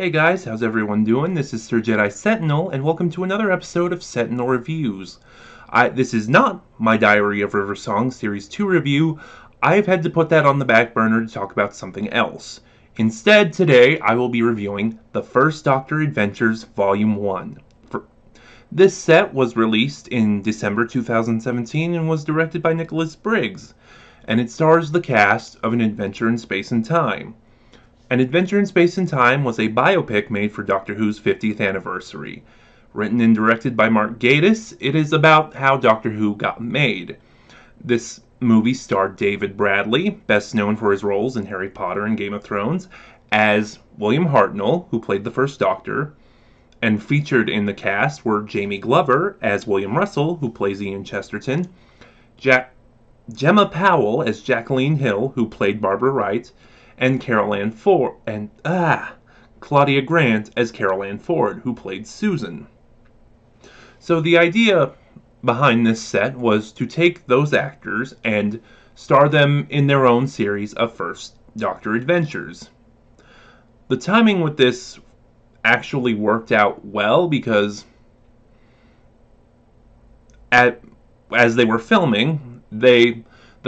Hey guys, how's everyone doing? This is Sir Jedi Sentinel, and welcome to another episode of Sentinel Reviews. This is not my Diary of River Song Series 2 review. I've had to put that on the back burner to talk about something else. Instead, today I will be reviewing The First Doctor Adventures Volume 1. This set was released in December 2017 and was directed by Nicholas Briggs, and it stars the cast of An Adventure in Space and Time. An Adventure in Space and Time was a biopic made for Doctor Who's 50th anniversary. Written and directed by Mark Gatiss, it is about how Doctor Who got made. This movie starred David Bradley, best known for his roles in Harry Potter and Game of Thrones, as William Hartnell, who played the First Doctor, and featured in the cast were Jamie Glover as William Russell, who plays Ian Chesterton, Gemma Powell as Jacqueline Hill, who played Barbara Wright, and Claudia Grant as Carol Ann Ford, who played Susan. So the idea behind this set was to take those actors and star them in their own series of First Doctor adventures. The timing with this actually worked out well because as they were filming, the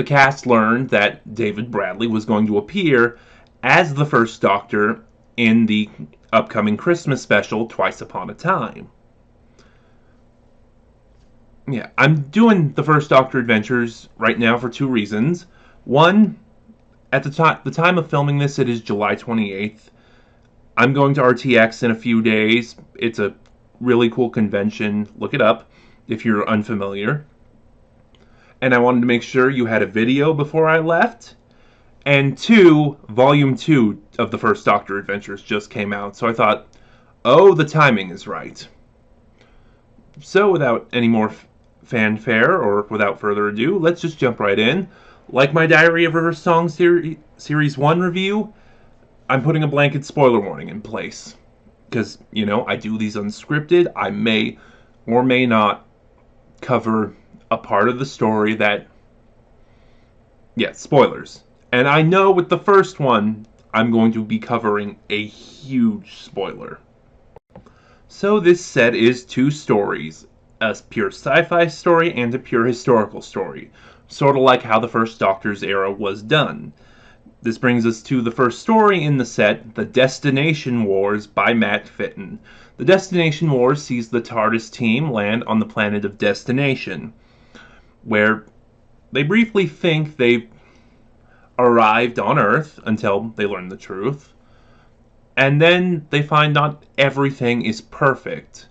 cast learned that David Bradley was going to appear as the First Doctor in the upcoming Christmas special, Twice Upon a Time. Yeah, I'm doing the First Doctor Adventures right now for two reasons. One, at the time of filming this, it is July 28th. I'm going to RTX in a few days. It's a really cool convention. Look it up if you're unfamiliar. And I wanted to make sure you had a video before I left. And two, Volume 2 of the First Doctor Adventures just came out, so I thought, oh, the timing is right. So without any more fanfare, or without further ado, let's just jump right in. Like my Diary of River Song Series 1 review, I'm putting a blanket spoiler warning in place. Because, I do these unscripted. I may or may not cover a part of the story that, spoilers. And I know with the first one, I'm going to be covering a huge spoiler. So this set is two stories, a pure sci-fi story and a pure historical story, sort of like how the First Doctor's era was done. This brings us to the first story in the set, The Destination Wars by Matt Fitton. The Destination Wars sees the TARDIS team land on the planet of Destination, where they briefly think they've arrived on Earth until they learn the truth. And then they find not everything is perfect.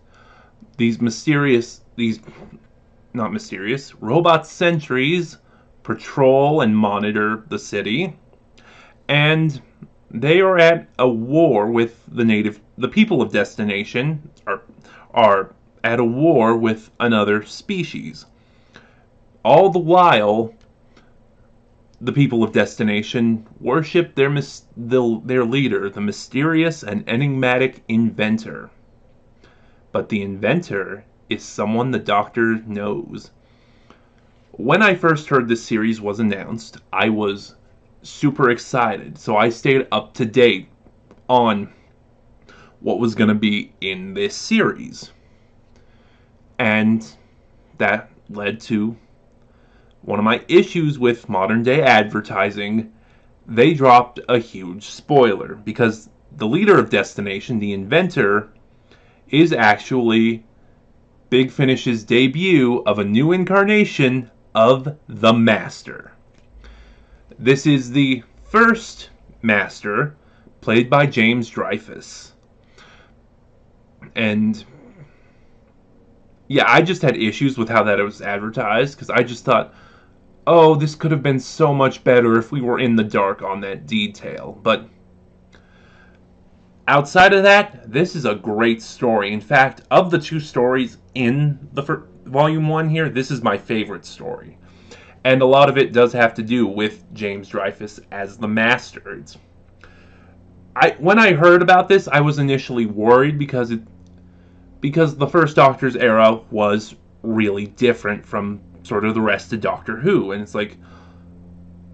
Robot sentries patrol and monitor the city. And they are at a war with the people of Destination are at a war with another species. All the while, the people of Destination worship their leader, the mysterious and enigmatic inventor. But the inventor is someone the Doctor knows. When I first heard this series was announced, I was super excited, so I stayed up to date on what was going to be in this series. And that led to one of my issues with modern day advertising. They dropped a huge spoiler because the leader of Destination, the inventor, is actually Big Finish's debut of a new incarnation of the Master. This is the first Master, played by James Dreyfus. And I just had issues with how that was advertised, because I just thought, oh, this could have been so much better if we were in the dark on that detail. But outside of that, this is a great story. In fact, of the two stories in the Volume 1 here, this is my favorite story. And a lot of it does have to do with James Dreyfus as the Master. When I heard about this, I was initially worried because the First Doctor's era was really different from sort of the rest of Doctor Who. And it's like,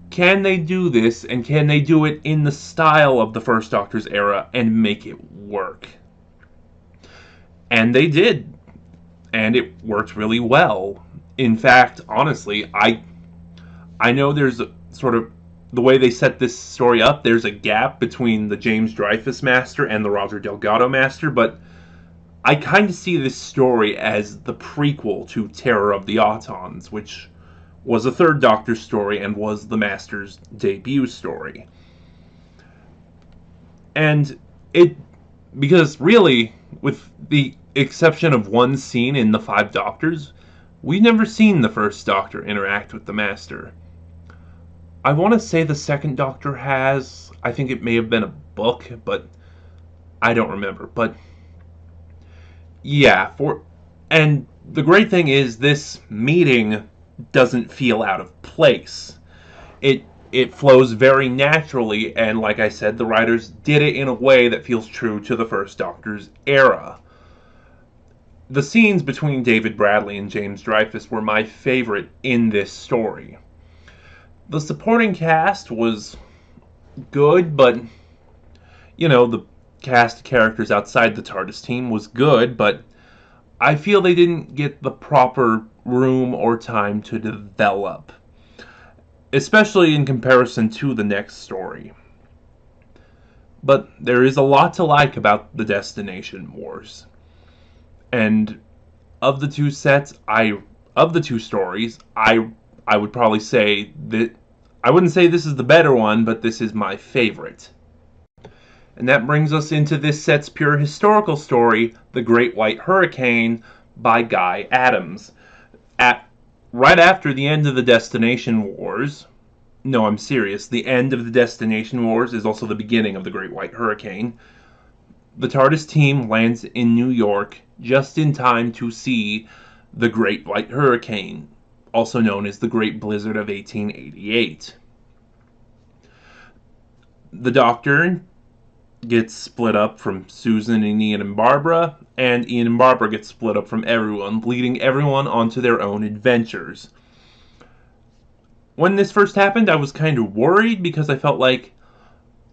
can they do this, and can they do it in the style of the First Doctor's era and make it work? And they did, and it worked really well. In fact, honestly, I know there's a sort of the way they set this story up, there's a gap between the James Dreyfus Master and the Roger Delgado Master, but I kind of see this story as the prequel to Terror of the Autons, which was a Third Doctor story and was the Master's debut story. And it, because really, with the exception of one scene in The Five Doctors, we've never seen the First Doctor interact with the Master. I want to say the Second Doctor has. I think it may have been a book, but I don't remember. But yeah, and the great thing is this meeting doesn't feel out of place. It flows very naturally, and like I said, the writers did it in a way that feels true to the First Doctor's era. The scenes between David Bradley and James Dreyfus were my favorite in this story. The supporting cast was good, but the cast of characters outside the TARDIS team was good, but I feel they didn't get the proper room or time to develop, especially in comparison to the next story. But there is a lot to like about the Destination Wars. And of the two stories, I would probably say that I wouldn't say this is the better one, but this is my favorite. And that brings us into this set's pure historical story, The Great White Hurricane by Guy Adams. Right after the end of the Destination Wars, no, I'm serious, the end of the Destination Wars is also the beginning of The Great White Hurricane. The TARDIS team lands in New York just in time to see the Great White Hurricane, also known as the Great Blizzard of 1888. The Doctor gets split up from Susan and Ian and Barbara, and Ian and Barbara get split up from everyone, leading everyone onto their own adventures. When this first happened, I was kind of worried because I felt like,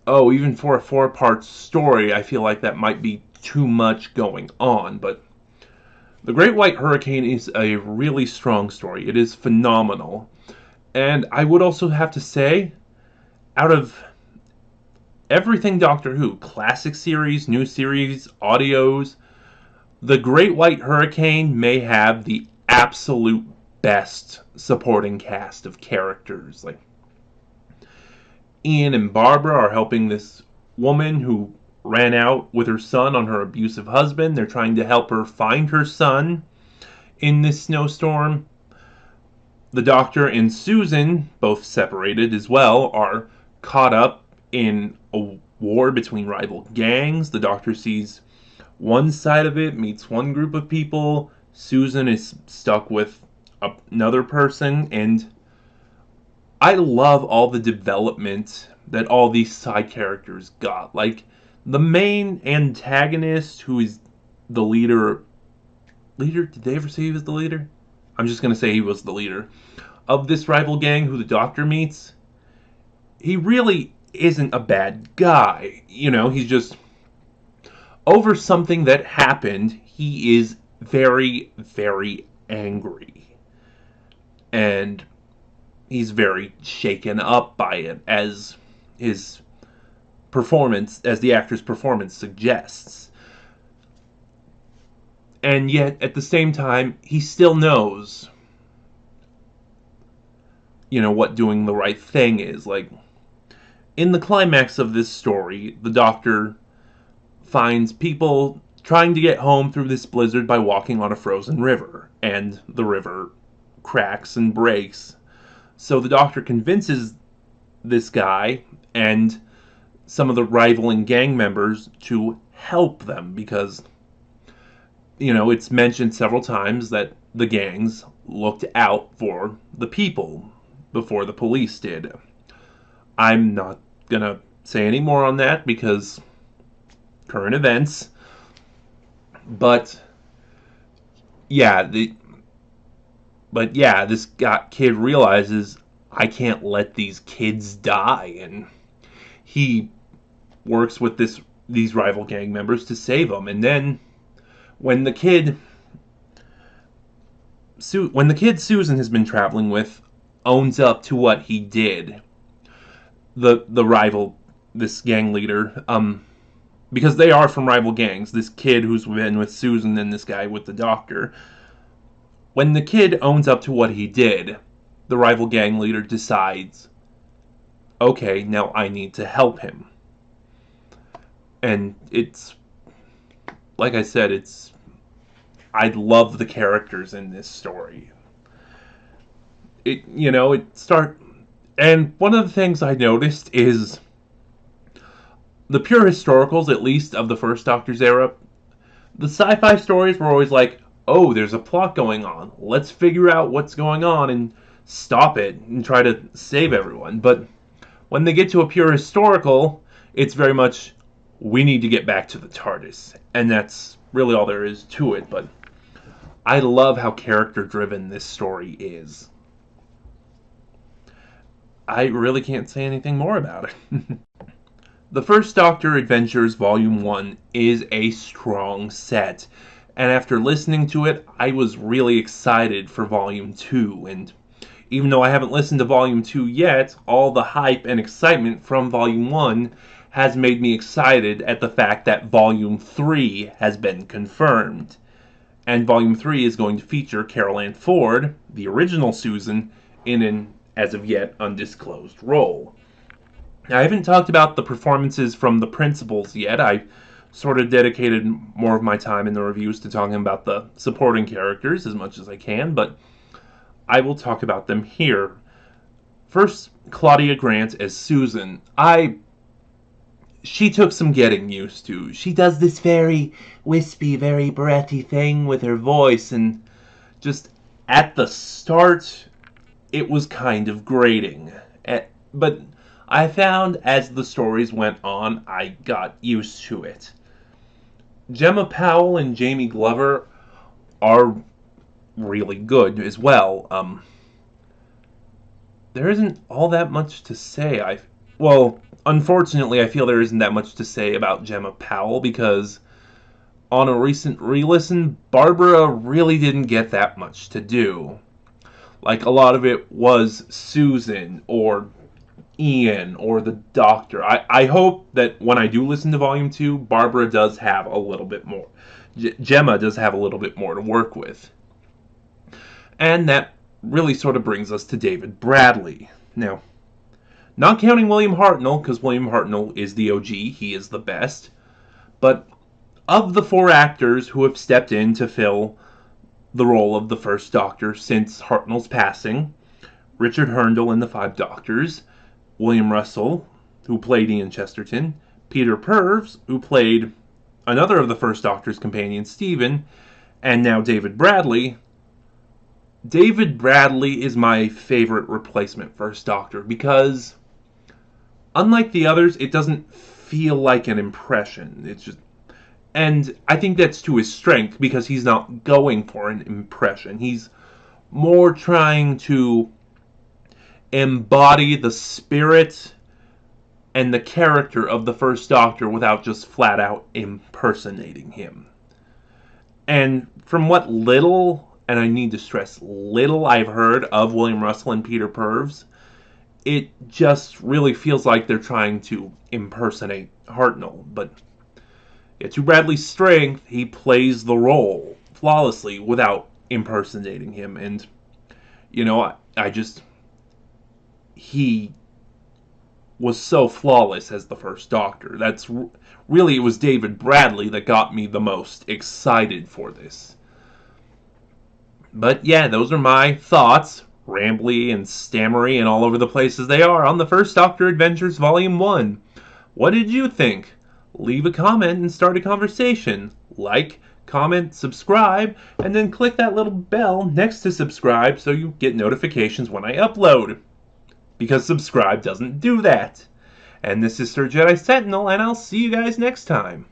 oh, even for a 4-part story, I feel like that might be too much going on, but The Great White Hurricane is a really strong story. It is phenomenal. And I would also have to say, out of everything Doctor Who, classic series, new series, audios, The Great White Hurricane may have the absolute best supporting cast of characters. Like, Ian and Barbara are helping this woman who ran out with her son on her abusive husband. They're trying to help her find her son in this snowstorm. The Doctor and Susan, both separated as well, are caught up in a war between rival gangs. The Doctor sees one side of it, meets one group of people. Susan is stuck with another person, and I love all the development that all these side characters got. Like, the main antagonist, who is the leader... Did they ever say he was the leader? I'm just going to say he was the leader of this rival gang who the Doctor meets. He really isn't a bad guy. He's just... over something that happened, he is very, very angry. And he's very shaken up by it, as his performance, as the actor's performance suggests. And yet, at the same time, he still knows, what doing the right thing is. Like, in the climax of this story, the Doctor finds people trying to get home through this blizzard by walking on a frozen river, and the river cracks and breaks. So the Doctor convinces this guy and some of the rivaling gang members to help them because, it's mentioned several times that the gangs looked out for the people before the police did. I'm not gonna say any more on that because current events. But yeah, this kid realizes I can't let these kids die, and he works with these rival gang members to save them. And then when the kid Susan has been traveling with owns up to what he did, the rival, this gang leader, because they are from rival gangs, this kid who's been with Susan and this guy with the doctor, when the kid owns up to what he did, the rival gang leader decides, okay, now I need to help him. And it's, like I said, I love the characters in this story. And one of the things I noticed is the pure historicals, at least of the first Doctor's era, the sci-fi stories were always like, oh, there's a plot going on. Let's figure out what's going on and stop it and try to save everyone. But when they get to a pure historical, it's very much, we need to get back to the TARDIS. And that's really all there is to it. But I love how character-driven this story is. I really can't say anything more about it. The First Doctor Adventures Volume 1 is a strong set, and after listening to it, I was really excited for Volume 2, and even though I haven't listened to Volume 2 yet, all the hype and excitement from Volume 1 has made me excited at the fact that Volume 3 has been confirmed. And Volume 3 is going to feature Carol Ann Ford, the original Susan, in an as of yet undisclosed role. Now, I haven't talked about the performances from the principals yet. I sort of dedicated more of my time in the reviews to talking about the supporting characters as much as I can, but I will talk about them here. First, Claudia Grant as Susan. She took some getting used to. She does this very wispy, very breathy thing with her voice, and just at the start, it was kind of grating. But I found as the stories went on, I got used to it. Gemma Powell and Jamie Glover are really good as well. There isn't all that much to say. Unfortunately, I feel there isn't that much to say about Gemma Powell because on a recent re-listen, Barbara really didn't get that much to do. Like, a lot of it was Susan or Ian or the Doctor. I hope that when I do listen to Volume 2, Barbara does have a little bit more. Gemma does have a little bit more to work with. And that really sort of brings us to David Bradley. Now, not counting William Hartnell, because William Hartnell is the OG, he is the best. But of the 4 actors who have stepped in to fill the role of the First Doctor since Hartnell's passing, Richard Herndl in The 5 Doctors, William Russell, who played Ian Chesterton, Peter Purves, who played another of the First Doctor's companions, Stephen, and now David Bradley. David Bradley is my favorite replacement First Doctor because, unlike the others, it doesn't feel like an impression. It's just, and I think that's to his strength because he's not going for an impression. He's more trying to embody the spirit and the character of the First Doctor without just flat out impersonating him. And from what little, and I need to stress little, I've heard of William Russell and Peter Purves, it just really feels like they're trying to impersonate Hartnell. But to Bradley's strength, he plays the role flawlessly without impersonating him. And, he was so flawless as the First Doctor. It was David Bradley that got me the most excited for this. But yeah, those are my thoughts, rambly and stammery and all over the place as they are, on the First Doctor Adventures Volume 1. What did you think? Leave a comment and start a conversation. Like, comment, subscribe, and then click that little bell next to subscribe so you get notifications when I upload. Because subscribe doesn't do that. And this is Sir Jedi Sentinel, and I'll see you guys next time.